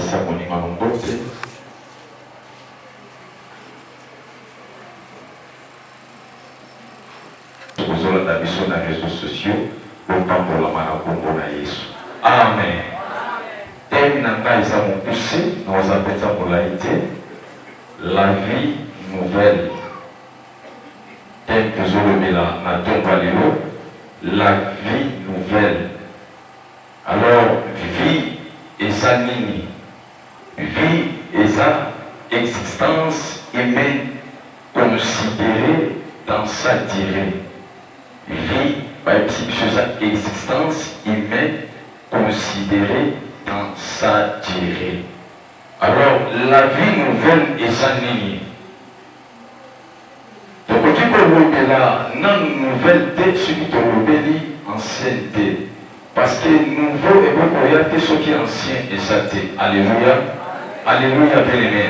pesa moninga mbote. Tozolanda biso na réseaux sociaux bopambolama na kombo na Yesu. Amen. Thème na ngai eza mokuse naoza mpenza molai te. La vie nouvelle. Thème tozolobela na ntongo lelo. La vie nouvelle. Alors, vie eza nini? Vie eza existence humaine considérée dans sa durée. Vie, par exemple, existence humaine considérée dans sa durée. Alors, la vie nouvelle eza nini? Donc, tu peux le là, non nouvelle dès ce qui te rebelle ancienneté. Parce que nouveau et beaucoup regardez ce qui est ancien et saté. Alléluia. Alléluia, bien-aimé.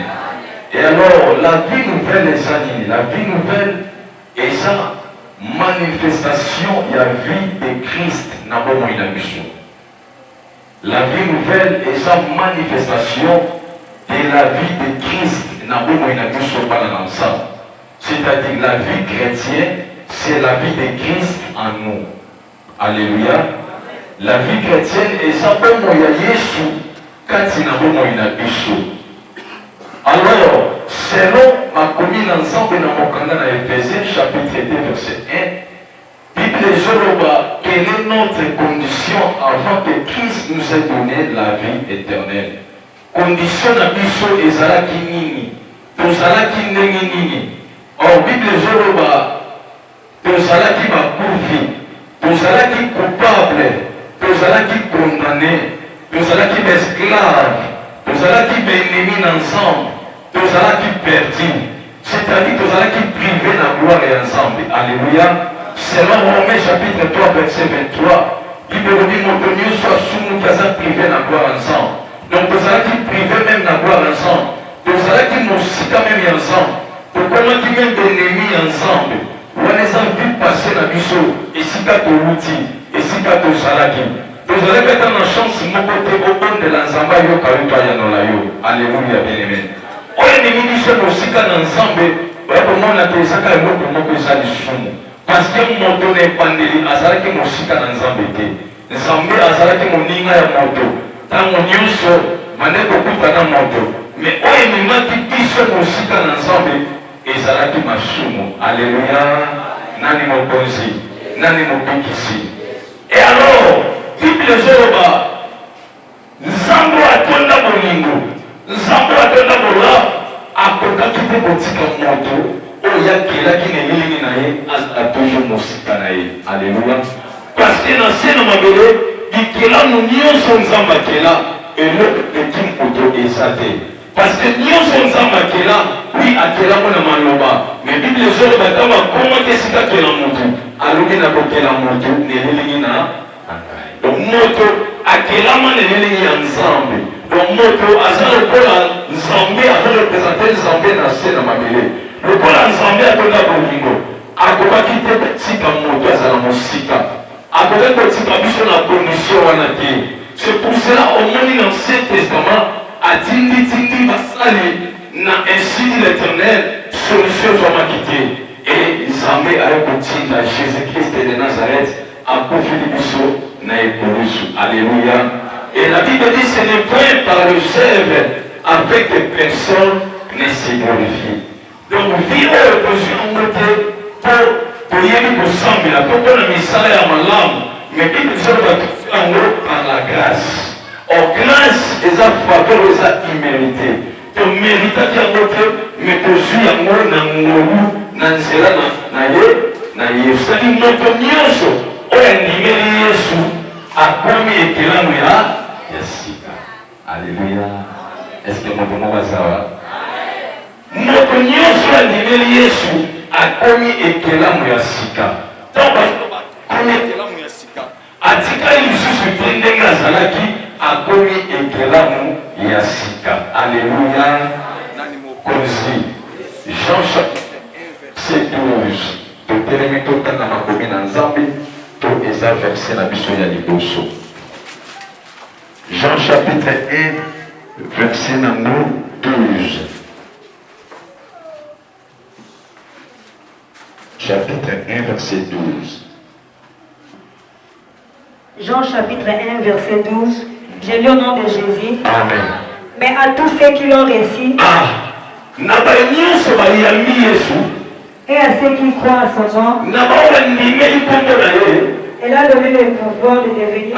Et alors, la vie nouvelle est ça. La vie nouvelle est ça. Manifestation de la vie de Christ. La vie nouvelle est sa manifestation de la vie de Christ. C'est-à-dire la vie chrétienne, c'est la vie de Christ en nous. Alléluia. La vie chrétienne est ça comme Yesu katina bomo inabiso. Alors, selon ma commune ensemble dans mon canal à Éphésiens chapitre 2 verset 1, Bible Joroba, quelle est notre condition avant que Christ nous ait donné la vie éternelle? Condition d'abiso ezalaki nini? Tozalaki ndenge nini? Or Bible Joroba, tozalaki bakufi, tozalaki coupable. Tozalaki condamné, tozalaki esclave, tozalaki ennemi ensemble, tozalaki perdu. C'est-à-dire tozalaki privé na gloire et ensemble. Alléluia. Selon Romains chapitre 3 verset 23, il me dit mon Dieu soit sous nous qui a privé na gloire ensemble. Donc tozalaki privé même na gloire ensemble. Tozalaki mosika même ensemble. Tokomaki même ennemi ensemble. On les a vu passer na biso et si ka toluti. Et si tu as tout ça là, vous allez mettre en chance mon côté au bon de l'ensemble. Alléluia, bien-aimé. On est des ministres aussi quand ensemble, pour moi, on a des sacs à l'eau pour moi que ça les somme. Parce que mon ton est pandéli, à ça qui mon sika ensemble était. Ensemble, à ça qui mon ninga est moto. Tant mon news, mané beaucoup pendant moto. Mais on est des gens qui disent mon sika ensemble, et ça qui m'a somme. Alléluia, nani mon consi, nani mon pikisi. Et alors, Bible Joroba, Nzambo atonda bolingo, Nzambo atonda bola, akoka kite botika moto, oya kela kine lilingi na ye, a toujours mosika na ye. Alléluia. Parce que dans ce mabele, dikela nous nyonso Nzamba kela, et le petit moto esate. Parce que nyonso Nzamba kela, oui akela mona maloba, mais Bible Joroba kama comment kesika kela moto. Aluki na kokela moto nelingi na donc moto akelama nelingi ya nzambe. Donc moto azala kola nzambe azala représenter nzambe na se na mabele. Lokola nzambe atonda bolingo akobaki te tika moto azala mosika. Akobaki kotika biso na condition wana te. C'est pour cela au moins dans l'Ancien Testament atindi basali na ainsi dit l'Éternel solution soit quitté. Et Nzambe a écouté à Jésus-Christ de Nazareth a confié biso na évolution. Alléluia. Et la Bible dit ce n'est point par le sève avec des personnes ne se glorifient. Donc vivre l'opposition pour y aller pour sembler la pour la misère à ma langue, mais Bible va tout faire en haut par la grâce. Or grâce est à faveur de sa immérité. Tu mérites à dire mais tu suis à moi dans nzela na ye sali moto nyonso oyo andimeli Yesu akomi ekelamu ya sika. Alléluia. Est-ce que moto moko azawa? Moto nyonso andimeli Yesu akomi ekelamu ya sika. Donc akomi ekelamu ya sika atikali lisusu te ndenge azalaki akomi ekelamu ya sika. Alléluia. Nani mokonzi Jean chapitre c'est 12. Totelemi totanga makomi na Nzambe to eza verset na biso ya liboso. Jean chapitre 1 verset numéro 12. Chapitre 1, verset 12. Jean chapitre 1, verset 12. Je lis au nom de Jésus. Amen. Mais à tous ceux qui l'ont reçu, et à ceux qui croient à son nom, elle a donné le pouvoir de devenir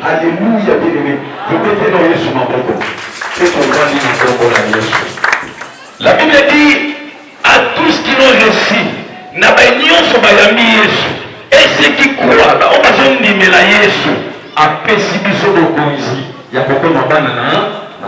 Alléluia, bien-aimé. La Bible dit à tous qui l'ont reçu, et ceux qui croient, apesi biso bokonzi ya kokoma bana na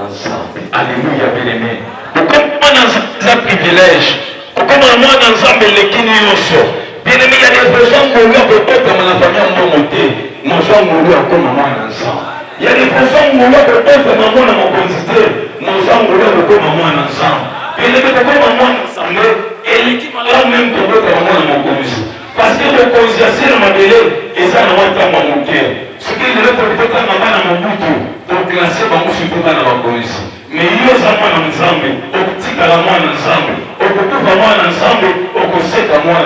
nzambe. Alléluia, bien-aimé. Kokoma na nzambe privilège, kokoma mwana nzambe lekini nyonso. Bien-aimé, il y a des personnes qui ont peut-être dans la famille en monté, nous sommes mourus comme mwana nzambe. Il y a des personnes qui ont peut-être dans mon considéré, nous sommes mourus comme mwana nzambe. Bien-aimé, kokoma mwana nzambe, et l'équipe là même que votre mwana mokonzi. Parce que le considération de ma belle et ça n'a pas été mon cœur. Ce qui est le peut-être dans ma mon bouton, pour classer ma mouche tout dans la police. Mais il y a ça moi ensemble, au petit à la moi ensemble, au petit à moi ensemble, au conseil à moi.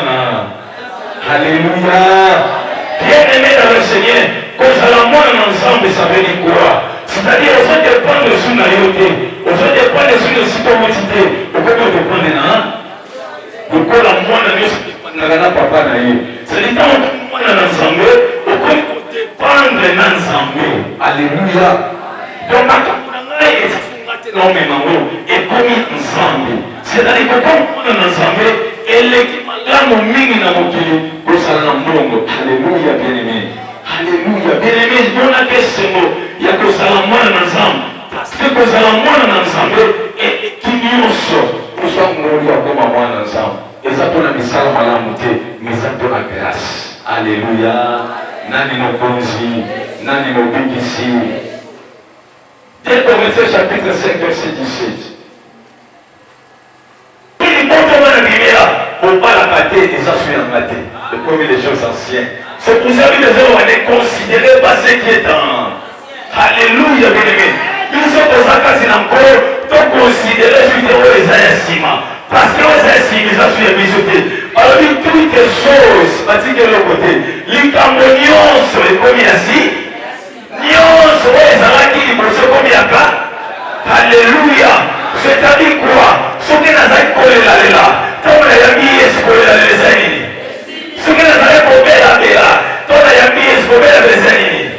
Alléluia. Bien aimé dans le Seigneur, quand ça la moi ensemble, ça veut dire quoi? C'est-à-dire, on se dépend de sous la yoté, on se dépend de sous le citoyenneté, on peut dépendre d'un. Pourquoi la moi papa na ye c'est quand on est ensemble on peut dépendre ensemble. Alléluia. Donc non mais maman et comme ensemble c'est-à-dire que comme on est ensemble et l'équipe là mon mini na mokili pour ça na mbongo. Alléluia, bien-aimé. Alléluia, bien-aimé. On a question il y a que ça la moi ensemble parce que ça la moi ensemble et qui nous sort pour ça on est comme moi ensemble. Et ça pour la misala malamute, mais ça pour la grâce. Alléluia. Nani no konzi, nani no bigisi. Dès Corinthiens chapitre 5, verset 17. Il montre la lumière pour pas la mater et ça suit en mater. Le premier des choses anciennes. C'est pour ça que les hommes on est considérés par ce qui est en. Alléluia, bien-aimé. Ils sont pour ça qu'ils sont encore considérés sur les ciment. Parce que vous êtes civilisation et misoté. Alors, toutes les choses, parce que le côté, les camonions sont les premiers assis. Nions, ouais, ça va qui les procès comme il y a pas. Alléluia. C'est-à-dire quoi? Ce qui n'a pas collé là, tant qu'on a mis ce qu'on a les années. Ce qui n'a pas collé là, tant qu'on a mis ce qu'on a les années.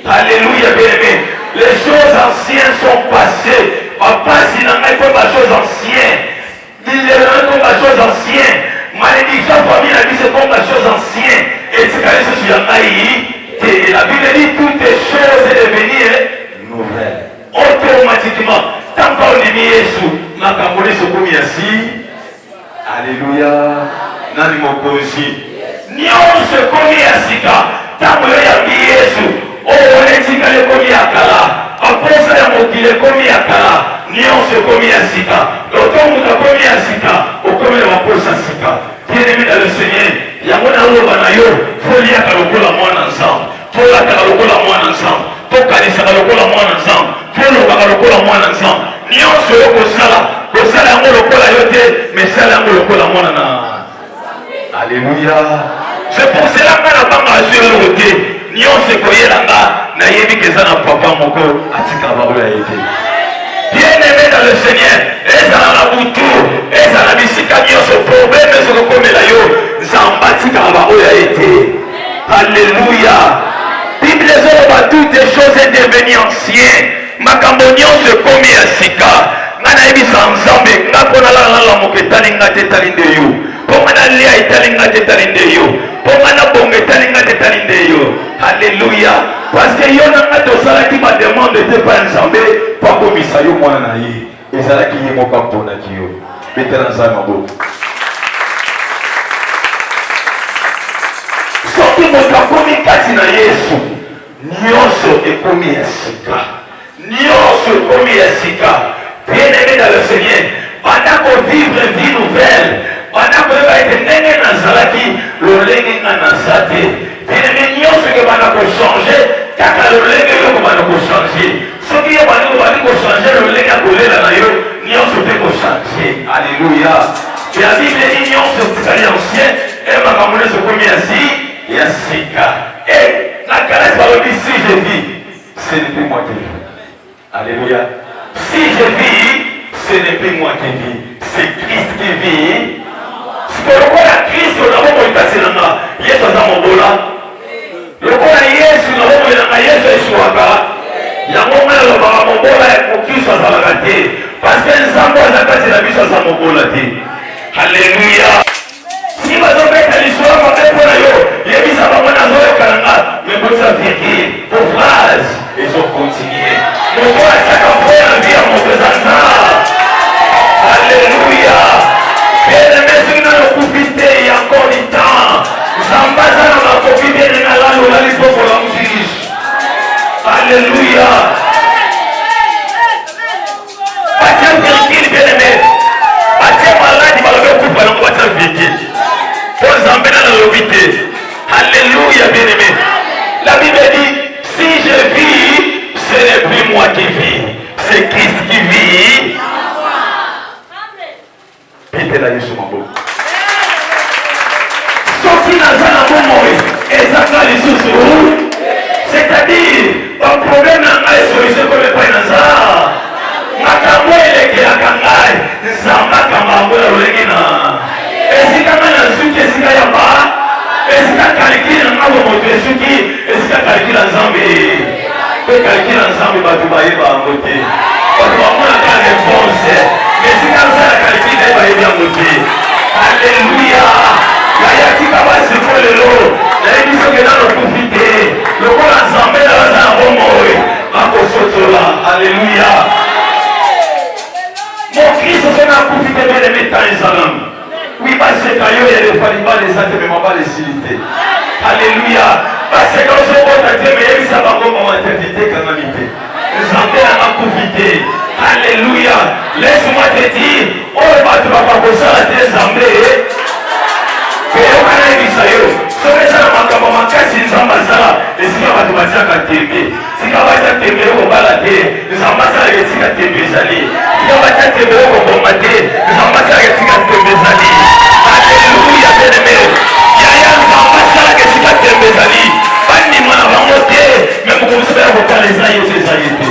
Alléluia, bien-aimé. Les choses anciennes sont passées. Papa, s'il n'en a pas de choses anciennes. Il est comme la chose ancienne. Malédiction famille la vie c'est comme la chose ancienne. Et c'est quand même ce sur la et la Bible dit toutes les choses est devenir nouvelles. Automatiquement. Tant qu'on est mis Jésus, ma cambolée se comme ici. Alléluia. Nani mokosi. Nion se comme ici. Tant qu'on est mis Jésus. Oh, on est dit qu'elle est comme Yakala. Après ça, il y a mon qu'il est comme Yakala. Nion se comme ici. L'automne nous a commis à Sika, au commis de ma pose à Sika. Bien-aimé dans le Seigneur, il y a mon amour banayo, faut lire à l'eau la moine ensemble, faut la à l'eau la moine ensemble, faut canissa à l'eau la moine ensemble, faut l'eau à l'eau la moine ensemble. Nion se le kosala, kosala amour le kola yote, mais ça l'amour le kola moine na. Alléluia. C'est pour cela qu'on n'a pas marché le côté. Nion se koye là-bas, n'a yébi que ça n'a papa mon corps, à Tika Baroula été. Bien-aimé dans le Seigneur, et ça n'a la boutou, et ça n'a mis si camion ce problème, ce que comme la yo, Zambati Karabaoya été. Alléluia. Bible les hommes, toutes les choses est devenues anciennes. Macambonion se commet à Sika. Nanaïbi Sanzambe, Nakona la moketalinga tetalinde yo. Pomana lia italinga tetalinde yo. Pomana bonge talinga tetalinde yo. Alléluia. Parce que yo n'a pas ça qui m'a demandé de pas ensemble, pas comme ça yo moi na yi. Et ça là qui est mon campo na ki yo. Mettez dans ça mabo. Sorti mon campo mi kati na Yesu. Nyonso ekomi esika. Nyonso ekomi esika. Bien-aimé dans le Seigneur, pendant qu'on vivre une vie nouvelle, pendant qu'on va être néné dans Zalaki, le néné dans Zate, bien-aimé, nyonso que pendant qu'on change, kaka lolenge yo bana ko changer soki yo bana ko changer lolenge akolela na yo nyonso pe ko changer. Alléluia. Et la Bible dit nyonso tikali ancien et makambo nyonso komi ya sika. Et la grâce balobi si je vis, ce n'est plus moi qui vis. Alléluia. Si je vis, ce n'est plus moi qui vis, c'est Christ qui vit. Si tu regardes Christ, on a beaucoup de passer là-bas. Yesu a mon bola. Le corps de Yesu, on a beaucoup de Yesu et Chouaka. Il y a un moment où on a mon bola et pour qui soit la gâté. Parce que les enfants, on a passé la vie sur mon bola. Alléluia. Si vous avez l'histoire, on a pour yo. Il y a mis ça dans mon azor et Kalanga. Mais vous avez vos phrases, ils ont continué. Mon corps est chaque fois la vie à mon présent. Alléluia. Bien-aimé, si nous avons profité, il y a encore du temps. Zambaza n'a pas profité de la loi, la liste pour la musique. Alléluia. Bâtir véhicule, bien-aimé. Bâtir malade, il va le couper, on va bâtir véhicule. Pour Zambé dans l'hôpital. Alléluia, bien-aimé. La Bible dit, si je vis, ce n'est plus moi qui vis, c'est Christ qui vit. Pite la Yesu mambo. Soki nazana bomoi, ezaka lisusu. C'est-à-dire, un problème n'a pas solution comme le pain naza. Makambo elekelaka ngai, nzamba kambo ya lolengi na. Esika na suki esika ya ba. Esika kalikili na ngabo moto esuki, esika kalikili na Nzambe. Pe kalikili na Nzambe batu bayeba ngote. Batu bamona ka réponse. Mais si comme ça la qualité n'est pas bien montée. Alléluia. Yaya tika basi pour le lot. La émission que dans le profiter. Le corps ensemble dans un homme. Makosotola. Alléluia. Mon Christ on a profité de les mettre dans les salons. Oui, parce que quand il y a des falibas, les athées, mais pas les cilités. Alléluia. Parce que quand on vote à Dieu, mais ça va comme on interdité quand on était. Les athées en a profité. Alléluia. Laisse-moi te dire, on va te faire pour ça la désamblée. Et on va aller dire ça. Ce que ça n'a pas comme un cas, c'est une ambassade. Et si on va te battre à Témé, si on va te témer, on va la terre. Les ambassades, les tigres à Témé, Zali. Si on va te témer, on va mater. Les ambassades, les tigres à Témé, Zali. Alléluia, bien-aimé. Il y a un ambassade, les tigres à Témé, Zali. Pas ni moi, on va monter. Mais vous savez, on va pas les aïeux, les aïeux.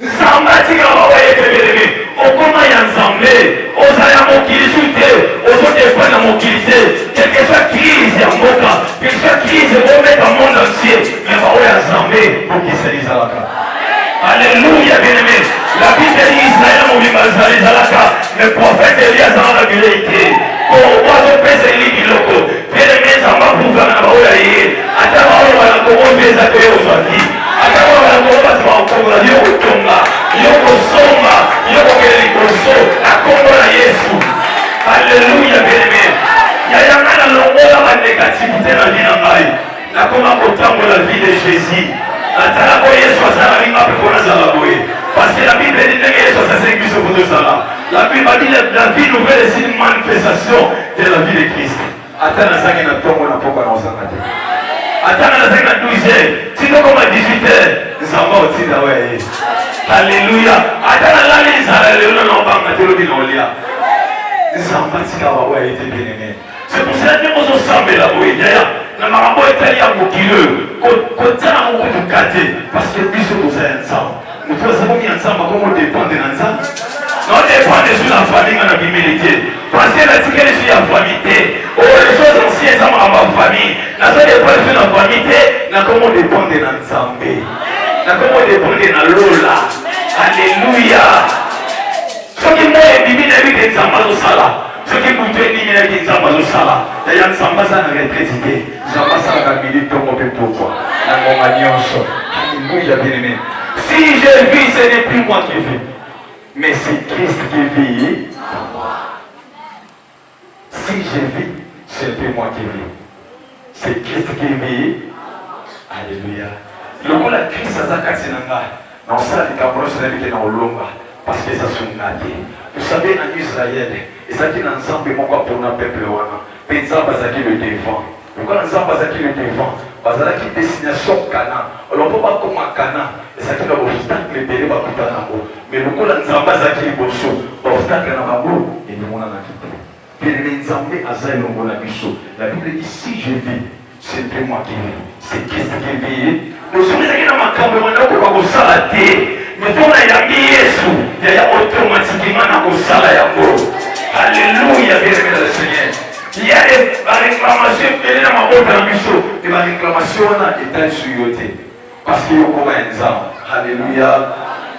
Zambati kama wae tebeleme okoma ya Nzambe ozaya mokilisu te ozodefana mokilise quelle que soit crise ya mboka quelle que soit crise omeka monde entier mais baoyo ya Nzambe okisa ezalaka. Alléluia, bien-aimé. La Bible dit Israël mobimba ezalaka mais prophète Elias azala bileke ko wazo pesa ili biloko bien-aimé Nzambe apuvana na baoyo ya ye ata baoyo balakobeza te ozwaki ata baoyo balakobeza bakokola yo kotonga yo kosomba yo kokele likoso na kombo na Yesu. Alléluia, bien-aimé. Yayanga na longola ba négativité na vie na ngai nakoma kotambola la vie de Jésus atala ko Yesu azala linga pe kona zala boye parce que la Bible dit que Yesu azala biso pour zala. La Bible dit la vie nouvelle est une manifestation de la vie de Christ. Atana zangi na tongo na poka na osakate. Atana zangi na 12h, tino koma 18h, nzamba otinda wewe. Alléluia. Atana lali zala lelo na banga telo binolia. Nzamba tika wa wewe ete bien-aimé. C'est pour cela que nous sommes ensemble là boye. Na marambo etali ya mokile ko tana mo ko kate parce que biso nous ensemble. Nous faisons bien ensemble comme on dépend de ensemble. Non dépend de la famille na humilité. Parce que la tika sur la famille. Oh les choses anciennes ça ma famille. Na ça dépend de la famille, na comme on dépend de ensemble. Na comme on dépend de na lola. Alléluia. Ce qui m'a bibi na vie de Nzamba sala. Ce qui vous fait dire que Nzamba sala. D'ailleurs Nzamba ça na retraité. Nzamba ça na milite pour mon pourquoi. Na mon alliance. Alléluia, bien-aimé. Si je vis, ce n'est plus moi qui vis, mais c'est Christ qui vit en moi. Si je vis, ce n'est plus moi qui vis, c'est Christ qui vit. Alléluia. Le mot la Christ ça s'accélère. Non ça les camerounais se lèvent dans l'ombre parce que ça sont nagés. Vous savez en Israël, et ça dit ensemble mon quoi pour un peuple ouana. Pensa bazaki le devant. Pourquoi nous avons bazaki le devant? Bazalaki destination Cana. Alors pourquoi comme à Cana? Et ça qui va obstacle les bébés va couper un mot. Mais le coup là nous avons bazaki le bosso. Obstacle dans ma boue et nous on a quitté. Bien les Nzambé Azaï l'on a biso. La Bible dit si je vis, c'est plus moi qui vis. C'est Christ qui vit. Nous sommes allés dans ma camp, mais on a quoi pour s'arrêter. Mais pour la yambi Yesu, il y a automatiquement un kosala yambo. Alléluia, bien-aimé dans le Seigneur. Il y a des réclamations, il y a des réclamations état sur yoté. Parce qu'il y a encore un exemple. Alléluia.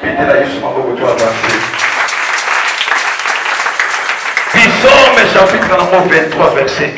Pété la Yesu, ma beaucoup de avancer. Psaume chapitre 23, verset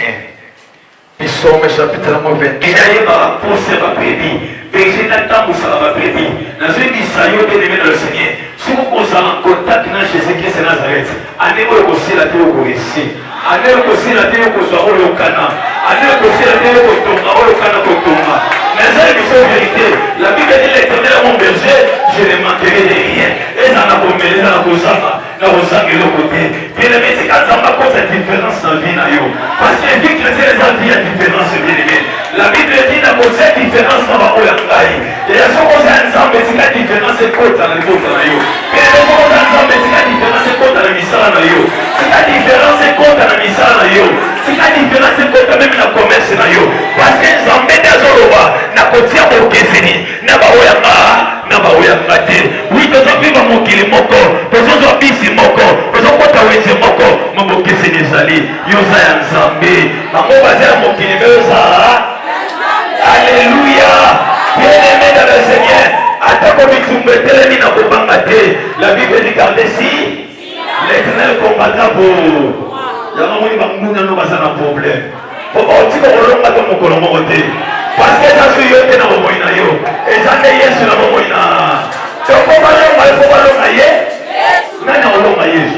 1. Psaume chapitre 23. Il y a un procès à prédire. Péché d'attendre pour ça va prédire. Dans une mission, bien-aimé dans le Seigneur. Si vous posez en contact avec Jésus-Christ de Nazareth, allez vous aussi la théorie au récit. Allez aussi la théorie au soir au Cana. Allez aussi la théorie au Tonga, au Cana, au Tonga. Mais ça, c'est une vérité. La Bible dit l'Éternel est mon berger, je ne manquerai de rien. Et ça n'a pas mêlé, ça n'a pas ça. N'a pas ça de l'autre côté. Bien aimé, c'est quand ça m'a causé cette différence dans la vie. Parce que la vie chrétienne, les vie a différence, bien aimé. La Bible dit n'a pas cette différence dans la vie. Et la chose ensemble, c'est la différence est quoi dans la vie. Mais la chose ensemble, c'est la différence est quoi dans la vie. C'est la différence est quoi dans la vie. C'est la différence est quoi même dans le commerce. Parce que les embêtes à Zoroba, n'a pas tiré au Kessini, n'a pas ouyama, oui, tu as vu mon kili moko, tu as vu bisi moko, tu as vu moko, mon Kessini Zali, Yosa Yanzambe, maman bazar mon kili Yosa. Alléluia. Bien-aimé dans le Seigneur, attaquons la Bible dit gardez si l'Éternel combattra pour vous. Il y a un problème. Parce que ça suit yote na bomo ina yo. Ezande Yesu na bomo ina. Toko balonga ifo balonga Yesu. Nani olonga Yesu.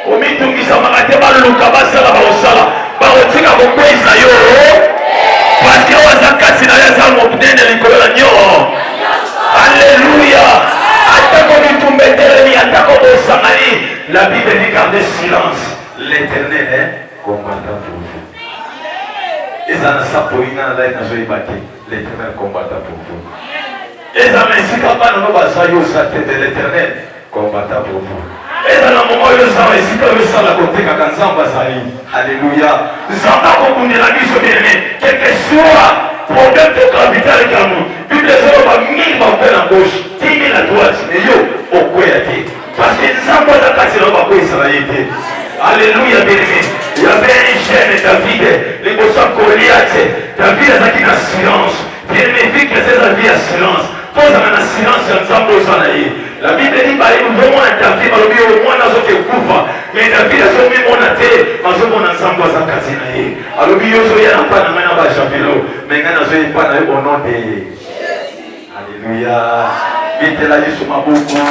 Omitungisa makate baluka basala baosala. Baotika bokweza yo. Parce que wazakasi na yasa mobnene likolo na nyo. Alléluia. Atako bitumbetelemi atako bosangani. La Bible dit gardez silence. L'Éternel est combattant pour vous. L'Éternel combattant pour vous. L'Éternel combattant pour vous. Alléluia. Quel que soit problème de gravité avec l'amour, Bible dit à gauche, 10 000 à droite, et yo, au quoi parce que ça va passer dans le Israël. Alléluia, bien-aimé. Il y avait un jeune David, les bossons Goliath. David a dit la silence. Bien-aimé, vu que c'est la vie à silence. Pose la silence ensemble aux anaïs. La Bible dit, bah, il veut moins David, au moins dans ce couvre. Mais David a sommet mon athée, mais on ensemble aux acasinaïs. Alors, il y a un pas de main à Bachavilo, mais il y a un pas au nom de Alléluia. Vite la Jésus m'a beaucoup.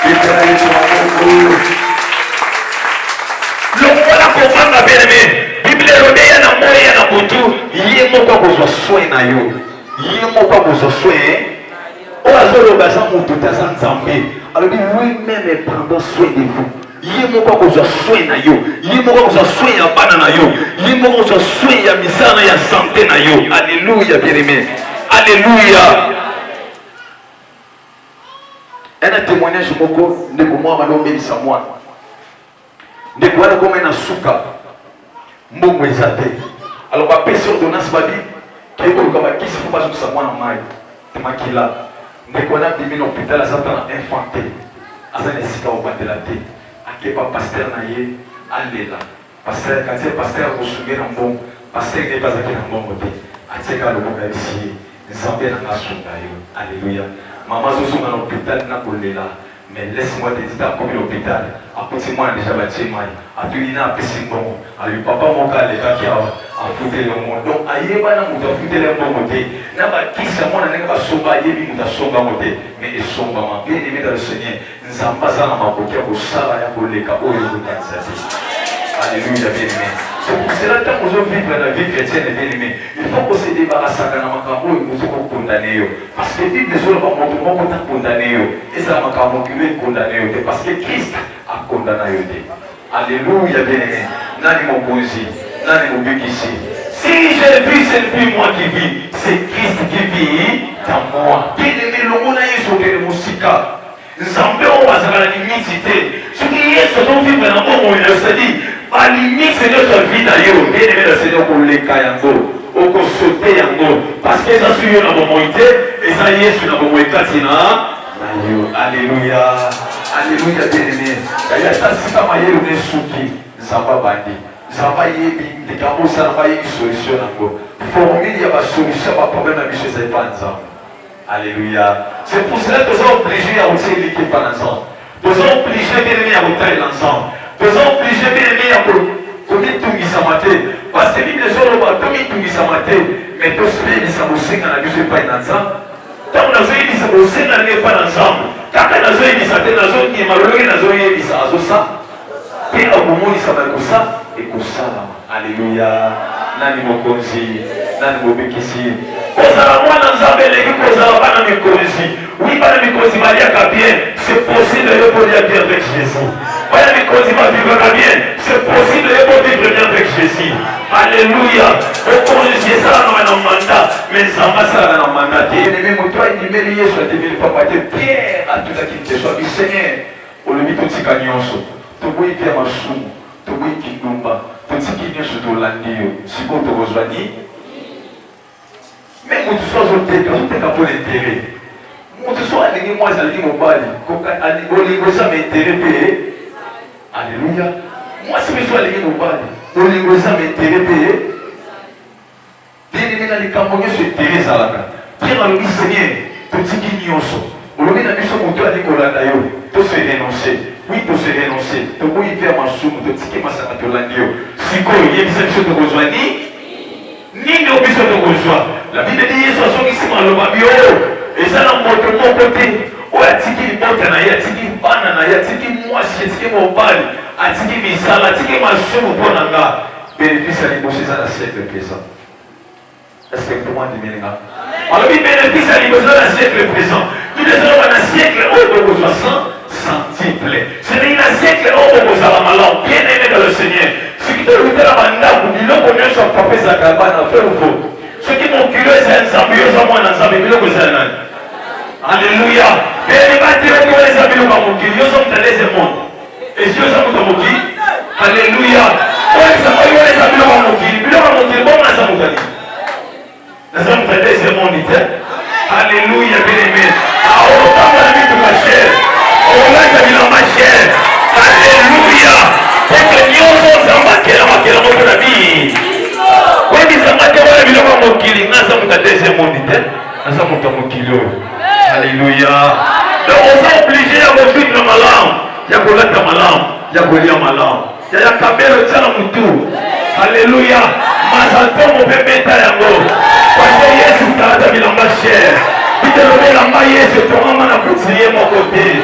Vite la Jésus m'a beaucoup. Lokola komanga bien-aimé, Bible rodea na moya na butu, yé moko kozwa soin na yo. Yé moko kozwa soin. O azolo basa mutu tasa nzambe. Alors lui-même est prendre soin de vous. Yé moko kozwa soin na yo. Yé moko kozwa soin ya bana na yo. Yé moko kozwa soin ya misana ya santé na yo. Alléluia bien-aimé. Alléluia. Un témoignage moko de moi malombe bisa moi. Ndeko wana koma na suka mbongo ezate alors ba pesi ordonnance babi keko kama kisi faut pas ça mwana mai temakila ndeko wana bimi na hôpital azata na infanté azana sika obandela te akepa pasteur na ye alela pasteur quand c'est pasteur kosungera mbongo pasteur ne pas akena mbongo te atseka loboka ici nzambe na ngasunga yo. Alléluia. Maman zozunga na hôpital na kolela. Mais laisse-moi te dire, comme l'hôpital, moi déjà bâti moi, à tout l'ina à Pessimon, à lui papa mon gars, les gars qui a foutu le monde. Donc, aïe, bah, n'a pas foutu le monde, n'a pas qui ça, moi, n'a pas somba, yébi, n'a somba, mais il somba, bien aimé dans le Seigneur, nous sommes pas à la mabokia, au sala, pour les cas, au lieu de Alléluia, bien aimé. C'est pour cela que nous vivons la vie chrétienne, bien aimé. Il faut qu'on se débarrasse de la macabre et nous sommes condamnés. Parce que la Bible est condamné. Et c'est la macabre qui est condamné. Parce que Christ a condamné. Alléluia, bien aimé. Nani mon bonzi. Si je vis, ce n'est plus moi qui vis, c'est Christ qui vit dans moi. Bien-aimé, le monde est sur le musica. Nzambe on va savoir la limite. Ce qui est sur ton vivre dans mon monde, je te dis, la limite c'est notre vie d'ailleurs. Bien-aimé, le Seigneur pour les kayango, au sauter yango, parce que ça suit dans mon monde et ça y est sur mon monde katina. Alléluia, alléluia, bien-aimé. D'ailleurs, ça c'est pas maillé le souki, Nzamba bandi. Nzamba yebi, les gars, ça n'a pas eu une solution encore. Formule, il y a pas solution, pas problème à biche, c'est pas Nzamba. Alléluia. C'est pour cela que nous sommes obligés à retirer l'équipe par l'ensemble. Nous sommes obligés d'aimer à retirer l'ensemble. Nous sommes obligés d'aimer à commettre tout qui s'en maté. Parce que l'Bible est sur le bas, tout qui s'en maté. Mais tout ce qui s'en maté, on a vu ce pas ensemble. Tant qu'on a vu ce qui s'en maté, on pas ensemble. Quand on a vu ce qui s'en maté, on a vu qui est malheureux, on a vu qui s'en maté. Et au moment où il s'en maté, et comme ça, alléluia. Nani mokonzi, nani mobekisi. Kozala mwana nzambe leki kozala bana mikozi. Oui, bana mikozi baliaka bien. C'est possible de vivre bien avec Jésus. Bana mikozi va vivre bien. C'est possible de vivre bien avec Jésus. Alléluia. Okonzi ça na mandat, mais ça va ça na mandat. Bien-aimé, mon toi il dit Yesu a devenu papa de Pierre à tout qui te soit du Seigneur. On le dit tout tika nyonso. To boyi pia masumu, to boyi kingumba. Tiki nyonso tolandio siko tokozwani mais moto so azoteka mpo l'intérêt moto so alingi mwasi alingi mobali olingo eza maintérêt mpe alléluia mwasi miso alingi mobali olingo eza maintérêt mpe bien-aimé na likambo nyonso intérêt ezalaka pierre alobi seigneur totiki nyonso olobi na biso moto ali kolanda yo tose renoncer. Oui, tu sais renoncer. Tu peux y faire ma somme, tu sais que ma sœur te l'a dit. Si quoi, il y a des choses que tu reçois ni ne besoin de reçoit. La Bible dit Yesu asoki sima lo babio. Et ça dans mon côté. O atiki bota na ya atiki bana na ya atiki mwasi atiki mobali atiki misala atiki masumu pona nga. Bénéfice à l'impossible dans le siècle présent. Est-ce que comment dit Mélinga? Alors oui, bénéfice à l'impossible dans le siècle présent. Nous les avons dans le siècle où nous reçoit centuple. C'est un siècle où vous avez malheur, bien aimé dans le Seigneur. Ceux qui te luttent la banda, vous dites qu'on est sur papa Zakabana, fait ou faux. Ceux qui m'ont culé, c'est un samedi, ils ont moins ensemble, ils ont besoin d'un. Alléluia. Et les bâtiments qui ont les amis, ils ont culé, ils ont les monde. Et si ils ont culé, alléluia. Ouais, ça va, ils ont les amis, ils ont culé, ils ont culé, bon, ça vous dit. Les hommes traités, c'est mon idée. Alléluia, bien aimé. Ah, autant de la vie de ma chair. Olanga bilamba cher. Alléluia. Et que nyonso zambakela makela moko na bi. Webi zambakela wala bilamba mokili ngasa mutadese mondite. Ngasa mutamokilo. Alléluia. Donc on est obligé à vivre le malam. Ya kolata malam, ya kolia malam. Ya kabelo tsala mutu. Alléluia. Mazalto mo bebeta yango. Parce que Yesu tata bilamba cher. Bitelobé lamba Yesu tomama na kutiye mon côté.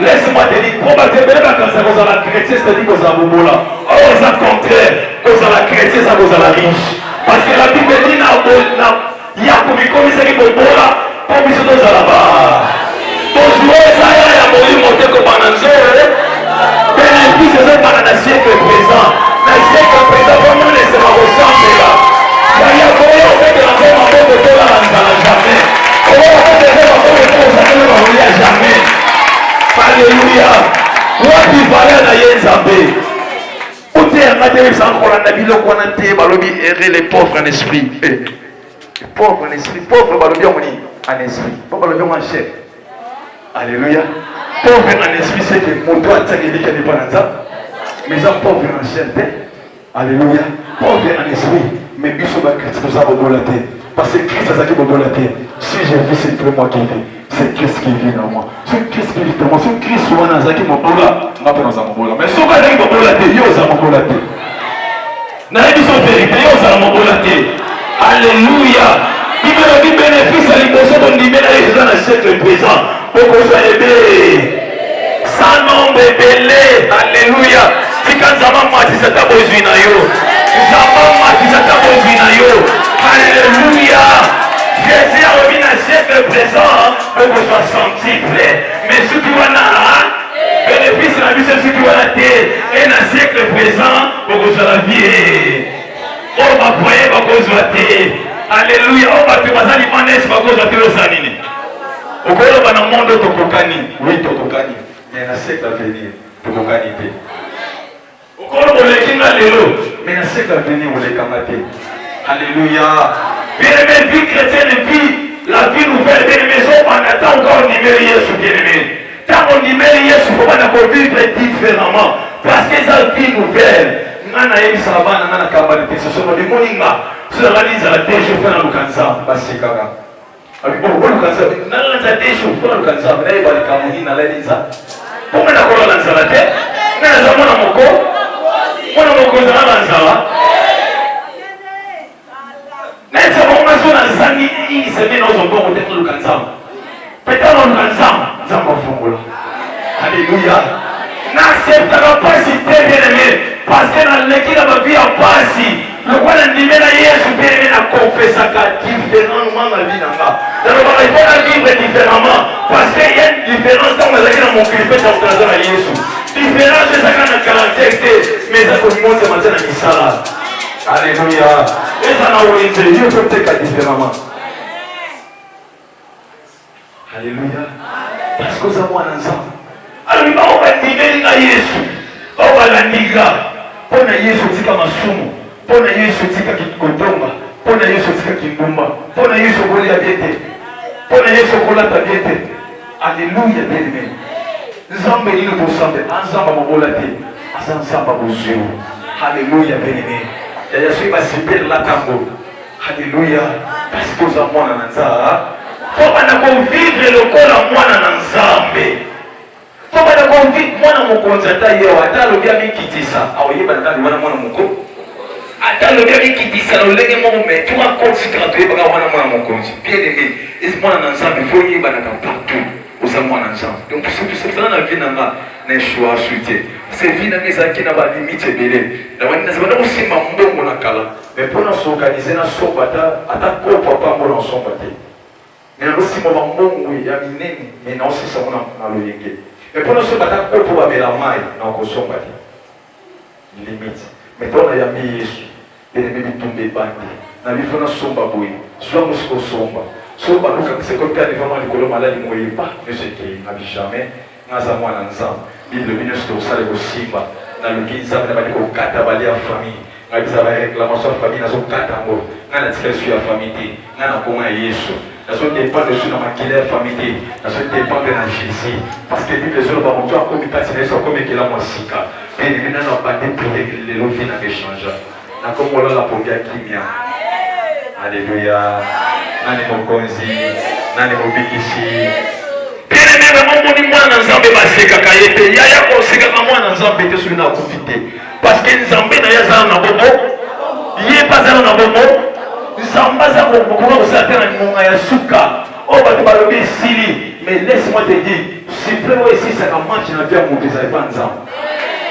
Laissez-moi te dire, probablement quand ça vous a la chrétien, c'est-à-dire que vous avez bola. Or, au contraire, vous avez la chrétien, ça vous a la riche. Parce que la Bible dit, il y a comme il commence à dire, bola, comme il se doit là-bas. Donc, je vois ça, il y a mouru monter comme un ange. Bénéfice, c'est pas dans le siècle présent. Dans le siècle présent, vraiment, laissez-moi ressembler là. Il y a mouru en fait de la forme en fait de bola dans jamais. Jamais. Alléluia. Wapi valeur na Yezabé. Où t'es un matériel sans qu'on a mis le qu'on a été balobi errer les pauvres en esprit. Les pauvres en esprit. Pauvres balobi en esprit. Pas balobi en chair. Alléluia. Pauvre en esprit, c'est que mon doigt t'a dit qu'il n'est pas dans ça. Mais ça pauvre en chair. Alléluia. Pauvre en esprit. Mais biso ba Christ nous a bobolaté. Parce que Christ a zaki bobolaté. Si j'ai vu, c'est que moi qui vis. C'est Christ qui vit dans moi. C'est Christ qui vit dans moi. C'est Christ qui vit dans zaki mobola. On appelle dans mobola. Mais si on va zaki bobolaté, yo za bobolaté. N'a dit son vérité, yo za bobolaté. Alléluia. Il me dit bénéfice à l'impossible de nous dire dans le siècle présent. Pour qu'on soit aimé. Sans nombre belé. Alléluia. Si quand ça va moi, si ça t'a besoin na yo. Ça va moi, si ça t'a besoin na yo. Alléluia. Jésus a remis dans le siècle présent pour que soit centuple. Mais ce qui va là, bénéfice de la vie, présent, beaucoup de la vie. Oh, ma poye, beaucoup de la vie. Alléluia. Oh, ma tu vas aller maner, beaucoup de la vie. Au cours de mon monde, Tokokani. Oui, Tokokani. Mais dans le siècle à venir, Tokokani. Au cours de l'équilibre, mais dans le siècle à venir, on les camate. Alléluia. Bien-aimé, vie chrétienne, la vie nouvelle, bien-aimé, on attend encore numéro Jésus, bien-aimé. Quand on numéro Jésus, il faut qu'on vivre différemment. Parce que la vie nouvelle, on a eu ça avant, on a camarade, ce sont des moninga. Sur la liste, la tête, je fais un lukanza, parce que kaka. Alors, bon, lukanza, on a la tête, je fais un lukanza, on a eu la camoni, on a la liste. Comment on a collé la tête? On a la mon moko, on a moko, on a la zala. Nessa mama sona zangi hii semena uzongo mteto lukanzama. Petano lukanzama, nzamba fungula. Alléluia. N'acceptera pas si t'es bien-aimé parce que dans l'équipe de ma vie en passe, le roi de Nimena Yesu bien-aimé n'a confessé différemment ma vie dans là. Dans le monde, il faut vivre différemment parce qu'il y a une différence dans mon clipé dans le Yesu. Différence de ça dans le caractère, mais ça commence à manger dans l'Isala. Alléluia. Et ça n'a pas été, Dieu peut être différemment. Alléluia. Parce que ça m'a ensemble. Alors il va on va niveler à Jésus. On va la niga. Pour na Yesu tika masumu. Pour na Yesu tika kikotomba. Pour na Yesu tika kimbumba. Pour na Yesu koli ya biete. Pour na Yesu kola ta biete. Alléluia bien-aimé. Nzambe lino tosambe. Nzamba mobola te. Nzamba bozero. Alléluia bien-aimé. Je suis passé la tambo. Alléluia. Parce que vous avez mon anza. Faut pas vivre le corps à moi dans Nzambe. Faut pas vivre moi dans mon contact yo. Attends le bien qui dit ça. Ah oui, bah dans le moi mon co. Attends le bien qui dit ça. Le lègue mon mais tu vas continuer à tuer parce que moi mon compte. Bien aimé. Et moi dans Nzambe faut y bah dans partout. Vous avez mon Nzambe. Donc c'est ça la vie dans na choix suite. C'est vie dans mes acquis na ba limite belé. Na wani na sabana aussi mambo na kala. Mais pour nous s'organiser na sobata ata ko papa mo na sombate. Mais aussi mambo ngwe ya minene mais non c'est ça on a le yenge. Mais pour nous sobata ko pour ba la mai na ko sombate. Limite. Mais toi na ya mi Yesu. Ele me tomber bandi. Na vie fona somba boy. Soit mo ko somba. Somba luka c'est comme quand vraiment le colon malade moye pas. Mais c'est qui n'a jamais naza mwana nzambe bible bino tosala kosimba na luki nzambe na bali kokata bali ya famille ngabiza ba réclamation ya famille nazo kata ngo ngana tika su ya famille te ngana koma Yesu nazo dépendre sur na makila ya famille te nazo dépendre na Jésus parce que bible zolo ba moto akomi kati na Yesu akomi kila mwasika et bino na bande pour le lovi na échange na komola la pombia kimia alléluia nani mokonzi nani mobikisi. Bien-aimé, mwana nzambe baseka kayete yaya koseka ka mwana nzambe te suna profiter parce que nzambe na yaza na bobo ye bazana na bobo nzamba za bobo ko sa tena monga ya suka o ba te balobi sili mais laisse-moi te dire si frère ici ça commence na bien monter ça pas nzambe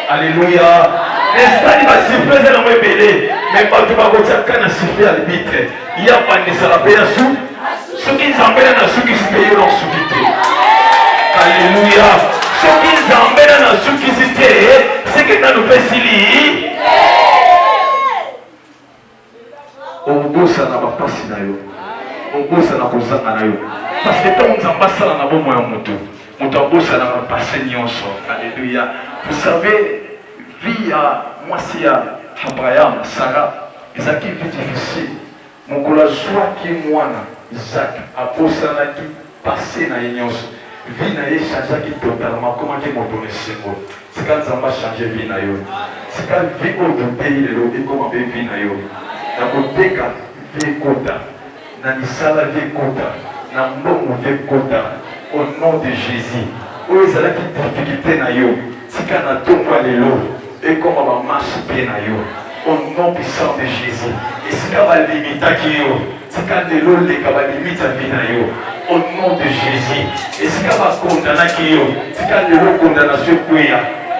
alléluia estani ba si frère na mo belé mais pas tu ba ko tsaka na si frère arbitre ya pa ni sala pe ya su suki nzambe na suki si pe yo na suki te. Alléluia. Ce qu'ils emmènent dans ce qui c'était, c'est que dans le Pessili, on bosse à la passe nayo, on bosse à la cause nayo. Parce que tant qu'on passe à la bonne moyen moto, on bosse à la passe nyonso. Alléluia. Vous savez, vie à moi si à Abraham, Sarah, Isaac qui vit difficile. Mon collègue soit qui moine, Isaac a posé à la qui passé na nyonso. Vie na ye change totalement comment que mon donné symbole c'est quand ça va changer vie na yo c'est quand vie au pays le lobby comment be vie na yo na koteka vie kota na nisala vie kota na mbongo vie kota au nom de Jésus o ezala ki difficulté na yo c'est quand na tomba lelo et comment va marche bien na yo au nom puissant de Jésus et c'est quand va limiter qui yo c'est quand lelo le ka va limiter vie na yo au nom de Jésus. Et ce qu'on va condamner, c'est qu'on le condamne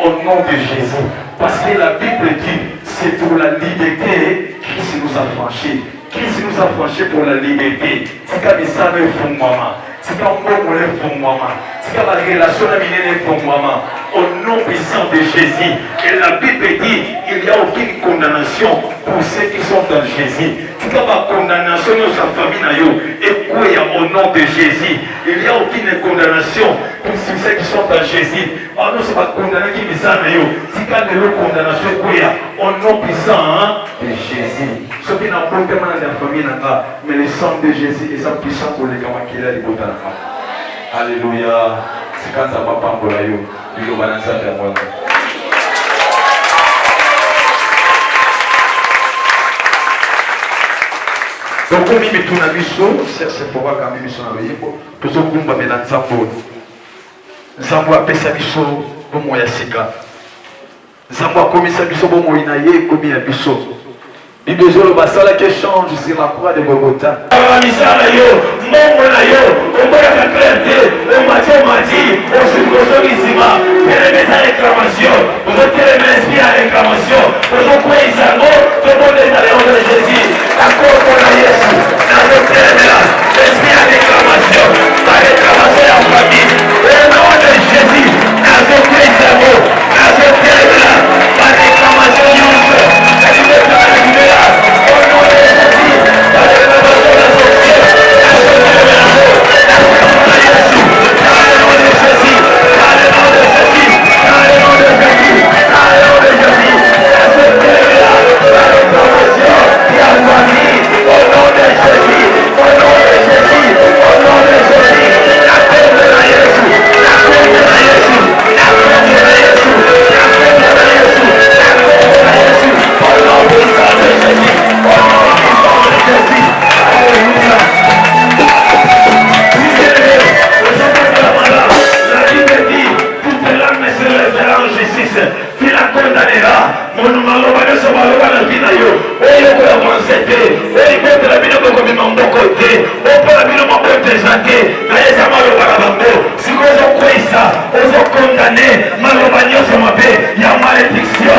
au nom de Jésus. Parce que la Bible dit, c'est pour la liberté Christ nous a franchis. Christ nous a franchis pour la liberté. C'est qu'on ça le fond maman. C'est qu'on le fond maman. C'est tika ba relation na minene fongwama au nom puissant de Jésus. Et la Bible dit il n'y a aucune condamnation pour ceux qui sont dans Jésus. Tika ba condamnation dans sa famille na yo et quoi au nom de Jésus. Il n'y a aucune condamnation pour ceux qui sont dans Jésus. Ah non, c'est pas condamné qui bizarre na yo. Tika de l'eau condamnation quoi au nom puissant de Jésus. Ce qui n'a pas été mal dans la famille n'a mais le sang de Jésus est puissant pour les gamins qui est là. Alléluia. C'est quand ça va pas pour la yo. Il va balancer à moi. Donc, comme il me tourne à l'issue, c'est pour voir quand même son avis. Tout ce qu'on va mettre dans sa peau. Zambo a pesa biso bomo ya sika. Zambo a komisa biso bomo inaye komi ya biso. Bible ezolo basala que change sur la croix de Golgotha. Misala yo, mbongo na yo, omboya ka clarté, omati osikosokisima, telemesa réclamation, ozotelema esprit à réclamation, ozokweisango, tobondeza le nom de Jésus, akoko na Yesu, nazotelemela, esprit à réclamation, la réclamation ya famille, le nom de Jésus, nazokweizango, nazotelemela, la réclamation nyonso, condamné, malobagno se m'appelle, il y a malédiction.